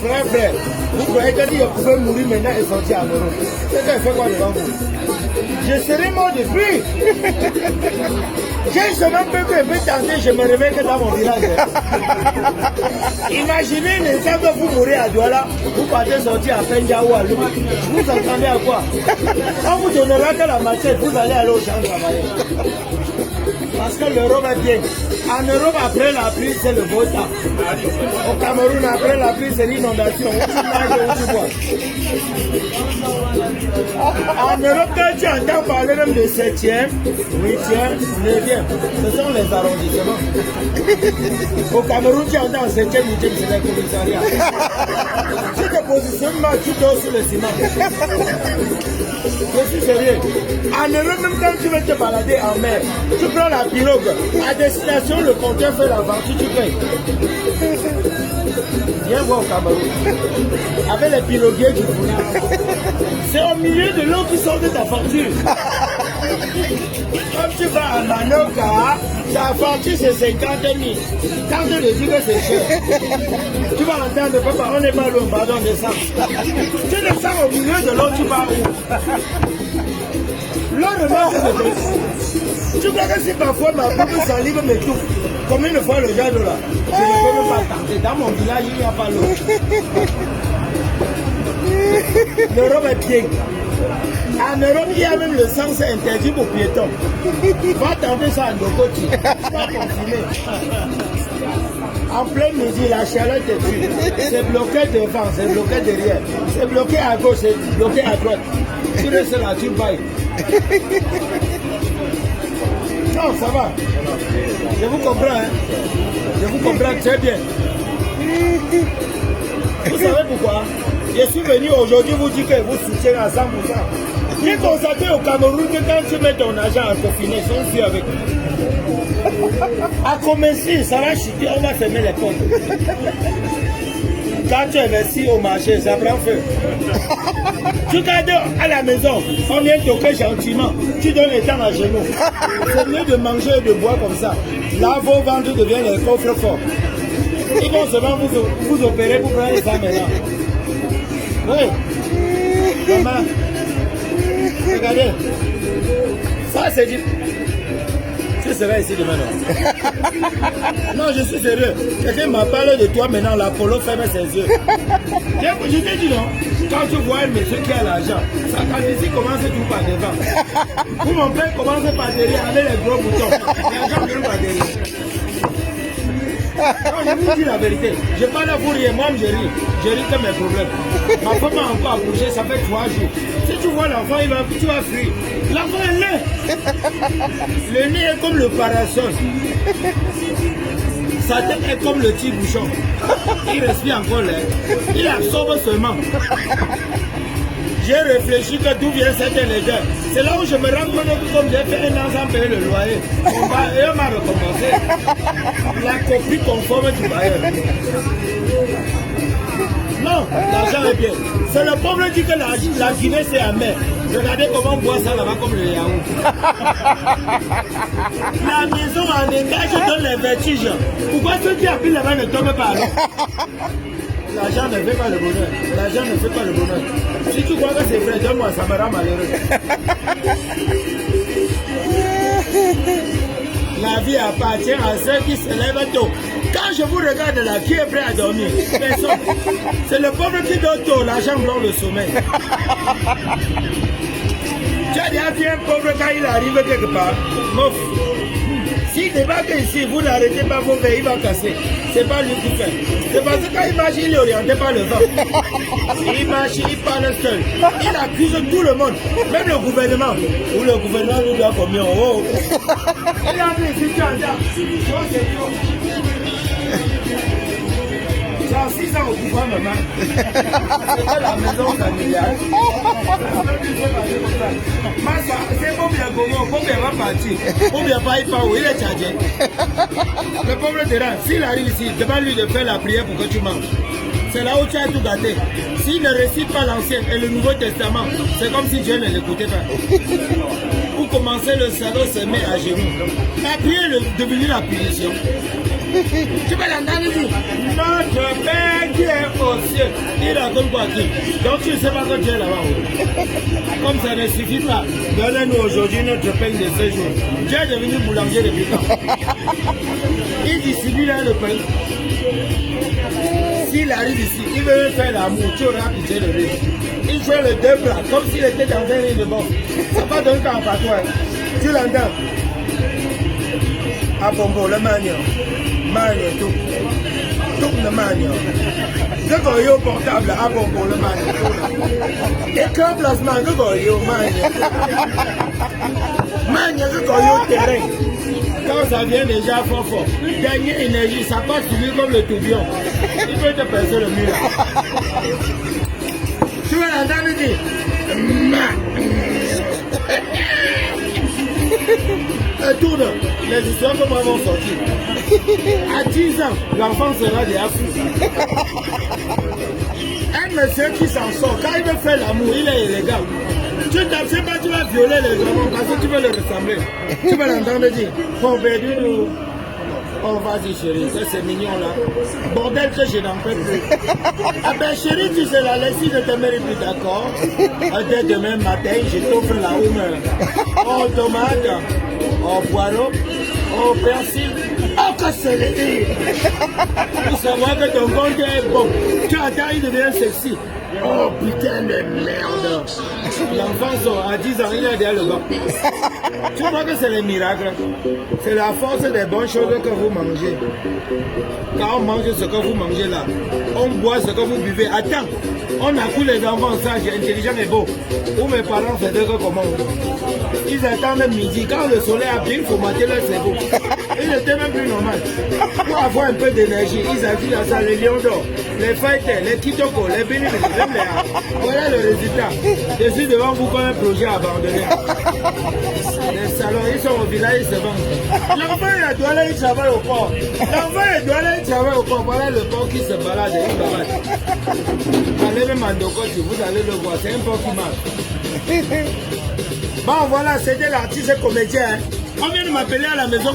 frère, vous croyez que si je pouvais mourir maintenant et sortir à Europe, c'est qu'elle fait quoi devant vous? Je serais mort depuis. J'ai seulement peu que je peux tenter, je me réveille que dans mon village. Imaginez les gens que vous mourrez à Douala, vous partez sortir à Penja ou à Lou. Vous entendez à quoi? Quand vous donnera que la machette, vous allez aller au champ travailler. Parce que l'Europe est bien. En Europe, après la pluie, c'est le beau temps. Au Cameroun, après la pluie, c'est l'inondation. Où tu nages, où tu bois. En Europe, quand tu entends parler même de 7e, 8e, 9e, ce sont les arrondissements. Au Cameroun, tu entends 7e, 8e, c'est les commissariats. Si tu te positionnes mal, tu dors sur le ciment. Je suis sérieux. En Europe, même quand tu veux te balader en mer, tu prends la pirogue. À destination, le compteur fait la vente, tu payes. Viens voir au Cameroun. Avec les piroguiers du Bouna. C'est au milieu de l'eau qui sort de ta facture. Comme tu vas à Manoka, ta facture c'est 50 000. Quand je te dis que c'est cher, tu vas entendre, papa, on n'est pas loin, pardon, descends. Tu descends au milieu de l'eau, tu vas où? L'eau ne va pas de. Tu crois que si parfois ma coupe s'enlève mes tout, combien de fois le gars de là? Je ne peux même pas tenter. Dans mon village, il n'y a pas l'eau. L'Europe est bien. En Europe, il y a même le sens interdit pour piétons. Va tenter ça en Dokoti. Pas confiné. En plein midi, la chaleur te tue. C'est bloqué devant, c'est bloqué derrière. C'est bloqué à gauche, c'est bloqué à droite. Tu restes là, tu bailles. Non, ça va. Je vous comprends, hein. Je vous comprends très bien. Vous savez pourquoi? Je suis venu aujourd'hui vous dire que vous soutiennez à 100%. J'ai constaté au Cameroun que quand tu mets ton argent à confiné, ils sont fiers avec. À commencer, ça va chuter, on va fermer les comptes. Quand tu investis au marché, ça prend feu. Tu gardes à la maison, on vient toquer gentiment, tu donnes les temps à genoux. C'est mieux de manger et de boire comme ça. Là, vos ventres deviennent les coffres forts. Ils vont seulement vous opérer pour prendre ça maintenant. Oui. Maman, regardez. Ça, c'est du... Tu seras ici demain, non? Non, je suis sérieux. Quelqu'un m'a parlé de toi maintenant, l'Apollo ferme ses yeux. Je t'ai dit non, quand tu vois un monsieur qui a l'argent, sa calvitie commence tout par devant. Pour mon père commence par derrière avec les gros boutons. L'argent vient par derrière. Non, je vous dis la vérité. Je parle à vous rire, moi je ris. Je ris que mes problèmes. Ma femme a encore accouché, ça fait 3 jours. Si tu vois l'enfant, tu vas fuir. L'enfant est né. Le nez est comme le parasol. Sa tête est comme le petit bouchon. Il respire encore l'air. Il absorbe seulement. J'ai réfléchi que d'où vient cette laideur. C'est là où je me rends compte que comme j'ai fait 1 an sans payer le loyer, on m'a recompensé. La copie conforme du bailleur. Non, l'argent est bien. C'est le pauvre qui dit que la Guinée c'est amer. Regardez comment on boit ça là-bas comme le yaourt. La maison en dégage donne les vertiges. Pourquoi ceux qui habitent là-bas ne tombent pas là? L'argent ne fait pas le bonheur. L'argent ne fait pas le bonheur. Si tu crois que c'est vrai, donne-moi, ça me rend malheureux. La vie appartient à ceux qui se lèvent tôt. Quand je vous regarde là, qui est prêt à dormir? Personne. C'est le pauvre qui dort tôt, l'argent blanc le sommeil. Tu as déjà vu un pauvre quand il arrive quelque part? Mof. S'il débarque ici, vous n'arrêtez pas vos verres, il va casser. C'est pas lui qui fait. C'est parce que quand il marche, il est orienté par le vent. Il marche, il parle seul. Il accuse tout le monde, même le gouvernement. Ou le gouvernement nous doit combien? Oh. Il a dit, si tu entends, dans 6 ans au pouvoir, maman. C'est la maison familiale. C'est bon bien comment, bon bien va partir. Bon bien pas y part où il est chargé. Le pauvre terrain, s'il arrive ici, demande-lui de faire la prière pour que tu manges. C'est là où tu as tout gâté. S'il ne récite pas l'Ancien et le Nouveau Testament, c'est comme si Dieu ne l'écoutait pas. Pour commencer, le salaud se met à genoux. La prière est devenue la punition. Tu vas l'entendre dire, notre Père qui est au monsieur, il raconte quoi qui? Donc tu ne sais pas quand tu es là-bas. Comme ça ne suffit pas, donnez-nous aujourd'hui notre pain de ce jour. Tu es devenu boulanger depuis quand? Il distribue là le pain. S'il arrive ici, il veut faire l'amour, tu auras pitié de lui. Il fait le deux plats, comme s'il était dans un lit de bon. Ça va donner quand pas toi. Tu l'entends? À Bongo, le magnon. Magnon, tout. Tout le magnon. Je vais au portable, à Bongo, le magnon. Et comme plasma, je vais au magnon. Magnon, je vais au terrain. Quand ça vient déjà fort, dernière énergie, ça passe sur lui comme le tourbillon. Il peut te percer le mur. Tu vas l'entendre dire. Tourne, les histoires comme vont sortir. À 10 ans, l'enfant sera déjà fou. Un monsieur qui s'en sort, quand il veut faire l'amour, il est illégal. Tu ne sais pas, tu vas violer les enfants parce que tu veux les ressembler. Tu vas l'entendre dire, bon, nous. Oh, vas-y chérie, ça c'est mignon là. Bordel que je n'en peux plus. Ah ben chérie, tu sais la laisse, si je te mérite plus, d'accord. Dès demain matin, je t'offre la humeur. Oh tomate, oh poireau, oh persil, oh que c'est les pour savoir que ton compte est bon. Tu attends, il devient sexy. Oh putain de merde. L'enfant sort à 10 ans, il est derrière le banc. Tu vois que c'est les miracles. C'est la force des bonnes choses que vous mangez. Quand on mange ce que vous mangez là, on boit ce que vous buvez. Attends, on a tous les enfants sages, intelligents et beaux. Où mes parents faisaient que comment? Ils attendent midi. Quand le soleil a bien, il faut mater leur cerveau. Il était même plus normal. Pour avoir un peu d'énergie, ils activent dans ça les lions d'or, les fighters, les kitoko, les bénis, même les A. Voilà le résultat. Je suis devant vous comme un projet abandonné. Les salons, ils sont au village, ils se vendent. L'enfant, il doit aller travailler au port. L'enfant, il doit aller travailler au port. Voilà le port qui se balade et il balade. Allez même en Dokoti, vous allez le voir, c'est un port qui marche. Bon, voilà, c'était l'artiste comédien. On vient de m'appeler à la maison.